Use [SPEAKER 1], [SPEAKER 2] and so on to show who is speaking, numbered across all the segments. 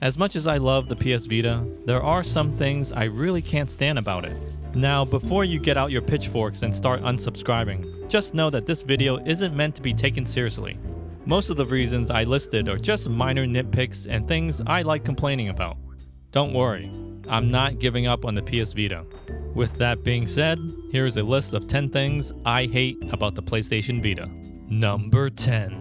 [SPEAKER 1] As much as I love the PS Vita, there are some things I really can't stand about it. Now, before you get out your pitchforks and start unsubscribing, just know that this video isn't meant to be taken seriously. Most of the reasons I listed are just minor nitpicks and things I like complaining about. Don't worry, I'm not giving up on the PS Vita. With that being said, here is a list of 10 things I hate about the PlayStation Vita. Number 10.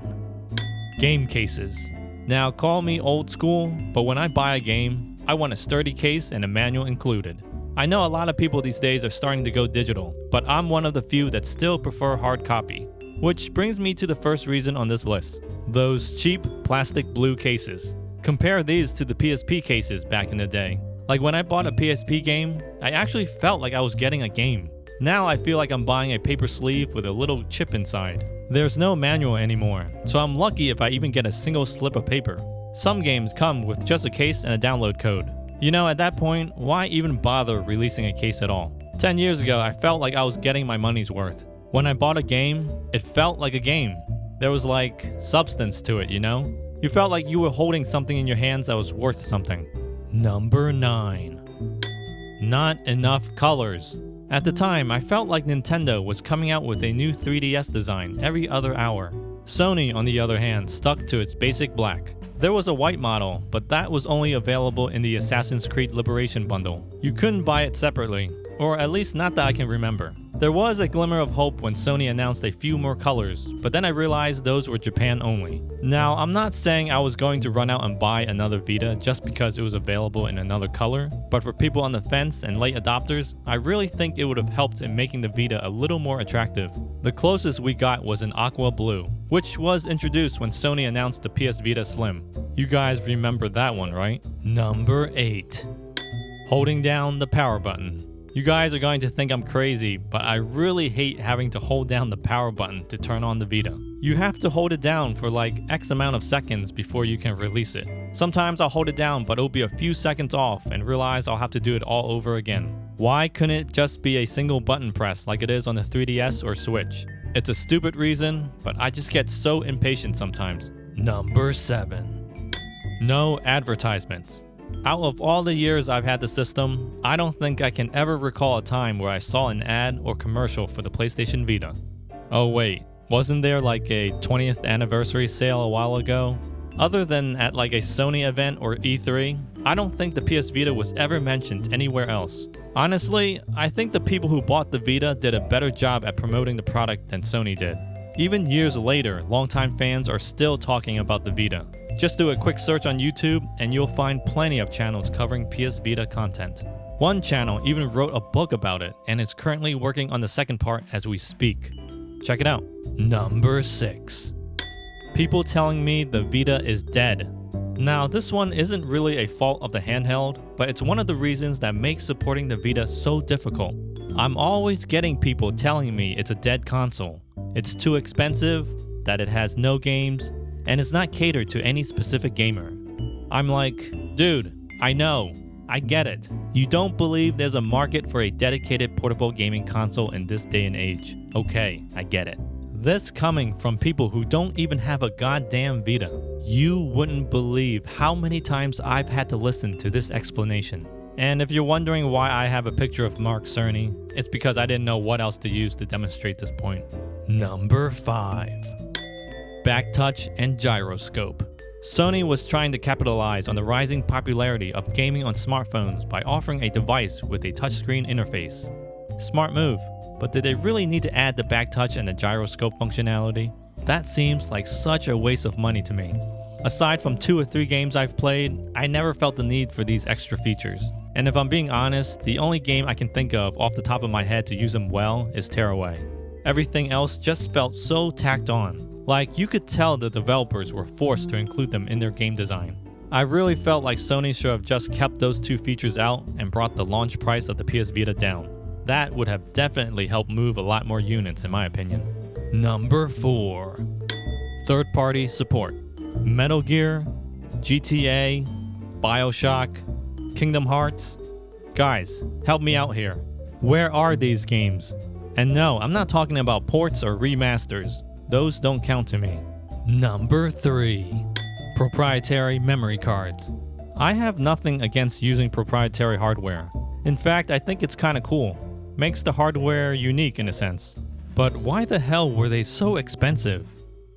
[SPEAKER 1] Game cases. Now, call me old school, but when I buy a game, I want a sturdy case and a manual included. I know a lot of people these days are starting to go digital, but I'm one of the few that still prefer hard copy. Which brings me to the first reason on this list. Those cheap plastic blue cases. Compare these to the PSP cases back in the day. Like when I bought a PSP game, I actually felt like I was getting a game. Now I feel like I'm buying a paper sleeve with a little chip inside. There's no manual anymore, so I'm lucky if I even get a single slip of paper. Some games come with just a case and a download code. You know, at that point, why even bother releasing a case at all? 10 years ago, I felt like I was getting my money's worth. When I bought a game, it felt like a game. There was like substance to it, you know? You felt like you were holding something in your hands that was worth something. Number 9. Not enough colors. At the time, I felt like Nintendo was coming out with a new 3DS design every other hour. Sony, on the other hand, stuck to its basic black. There was a white model, but that was only available in the Assassin's Creed Liberation bundle. You couldn't buy it separately, or at least not that I can remember. There was a glimmer of hope when Sony announced a few more colors, but then I realized those were Japan only. Now, I'm not saying I was going to run out and buy another Vita just because it was available in another color, but for people on the fence and late adopters, I really think it would have helped in making the Vita a little more attractive. The closest we got was an aqua blue, which was introduced when Sony announced the PS Vita Slim. You guys remember that one, right? Number 8. Holding down the power button. You guys are going to think I'm crazy, but I really hate having to hold down the power button to turn on the Vita. You have to hold it down for like X amount of seconds before you can release it. Sometimes I'll hold it down, but it'll be a few seconds off and realize I'll have to do it all over again. Why couldn't it just be a single button press like it is on the 3DS or Switch? It's a stupid reason, but I just get so impatient sometimes. Number 7. No advertisements. Out of all the years I've had the system, I don't think I can ever recall a time where I saw an ad or commercial for the PlayStation Vita. Oh wait, wasn't there like a 20th anniversary sale a while ago? Other than at like a Sony event or E3, I don't think the PS Vita was ever mentioned anywhere else. Honestly, I think the people who bought the Vita did a better job at promoting the product than Sony did. Even years later, longtime fans are still talking about the Vita. Just do a quick search on YouTube and you'll find plenty of channels covering PS Vita content. One channel even wrote a book about it and is currently working on the second part as we speak. Check it out. Number 6. People telling me the Vita is dead. Now, this one isn't really a fault of the handheld, but it's one of the reasons that makes supporting the Vita so difficult. I'm always getting people telling me it's a dead console. It's too expensive, that it has no games, and it's not catered to any specific gamer. I'm like, dude, I know, I get it. You don't believe there's a market for a dedicated portable gaming console in this day and age. Okay, I get it. This coming from people who don't even have a goddamn Vita. You wouldn't believe how many times I've had to listen to this explanation. And if you're wondering why I have a picture of Mark Cerny, it's because I didn't know what else to use to demonstrate this point. Number 5. Back touch and gyroscope. Sony was trying to capitalize on the rising popularity of gaming on smartphones by offering a device with a touchscreen interface. Smart move, but did they really need to add the back touch and the gyroscope functionality? That seems like such a waste of money to me. Aside from 2 or 3 games I've played, I never felt the need for these extra features. And if I'm being honest, the only game I can think of off the top of my head to use them well is Tearaway. Everything else just felt so tacked on. Like, you could tell the developers were forced to include them in their game design. I really felt like Sony should have just kept those 2 features out and brought the launch price of the PS Vita down. That would have definitely helped move a lot more units in my opinion. Number 4. Third-party support. Metal Gear, GTA, BioShock, Kingdom Hearts. Guys, help me out here. Where are these games? And no, I'm not talking about ports or remasters. Those don't count to me. Number 3. Proprietary memory cards. I have nothing against using proprietary hardware. In fact, I think it's kinda cool. Makes the hardware unique in a sense. But why the hell were they so expensive?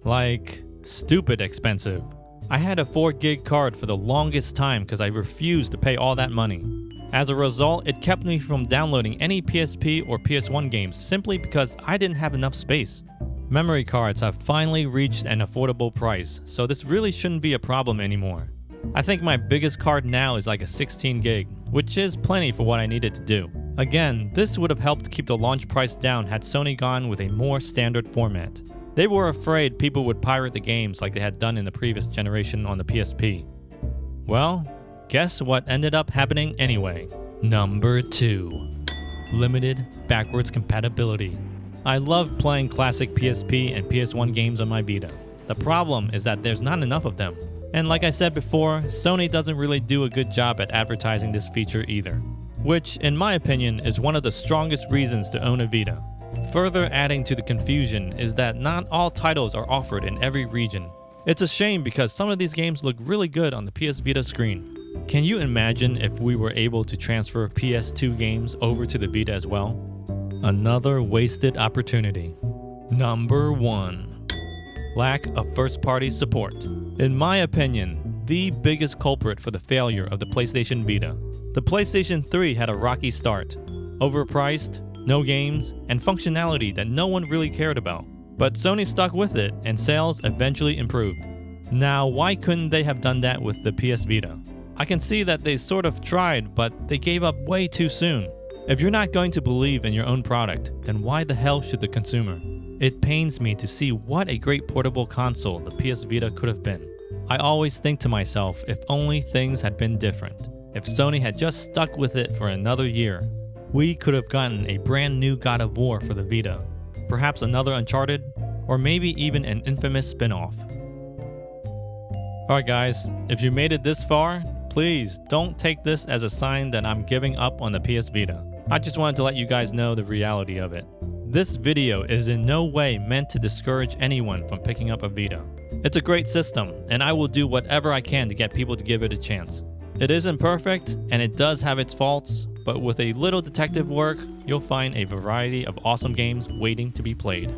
[SPEAKER 1] Like, stupid expensive. I had a 4 gig card for the longest time because I refused to pay all that money. As a result, it kept me from downloading any PSP or PS1 games simply because I didn't have enough space. Memory cards have finally reached an affordable price, so this really shouldn't be a problem anymore. I think my biggest card now is like a 16 gig, which is plenty for what I needed to do. Again, this would have helped keep the launch price down had Sony gone with a more standard format. They were afraid people would pirate the games like they had done in the previous generation on the PSP. Well, guess what ended up happening anyway? Number 2. Limited backwards compatibility. I love playing classic PSP and PS1 games on my Vita. The problem is that there's not enough of them. And like I said before, Sony doesn't really do a good job at advertising this feature either. Which, in my opinion, is one of the strongest reasons to own a Vita. Further adding to the confusion is that not all titles are offered in every region. It's a shame because some of these games look really good on the PS Vita screen. Can you imagine if we were able to transfer PS2 games over to the Vita as well? Another wasted opportunity. Number 1. Lack of first-party support. In my opinion, the biggest culprit for the failure of the PlayStation Vita. The PlayStation 3 had a rocky start. Overpriced, no games, and functionality that no one really cared about. But Sony stuck with it, and sales eventually improved. Now, why couldn't they have done that with the PS Vita? I can see that they sort of tried, but they gave up way too soon. If you're not going to believe in your own product, then why the hell should the consumer? It pains me to see what a great portable console the PS Vita could have been. I always think to myself, if only things had been different. If Sony had just stuck with it for another year, we could have gotten a brand new God of War for the Vita. Perhaps another Uncharted, or maybe even an Infamous spin-off. Alright guys, if you made it this far, please don't take this as a sign that I'm giving up on the PS Vita. I just wanted to let you guys know the reality of it. This video is in no way meant to discourage anyone from picking up a Vita. It's a great system, and I will do whatever I can to get people to give it a chance. It isn't perfect, and it does have its faults, but with a little detective work, you'll find a variety of awesome games waiting to be played.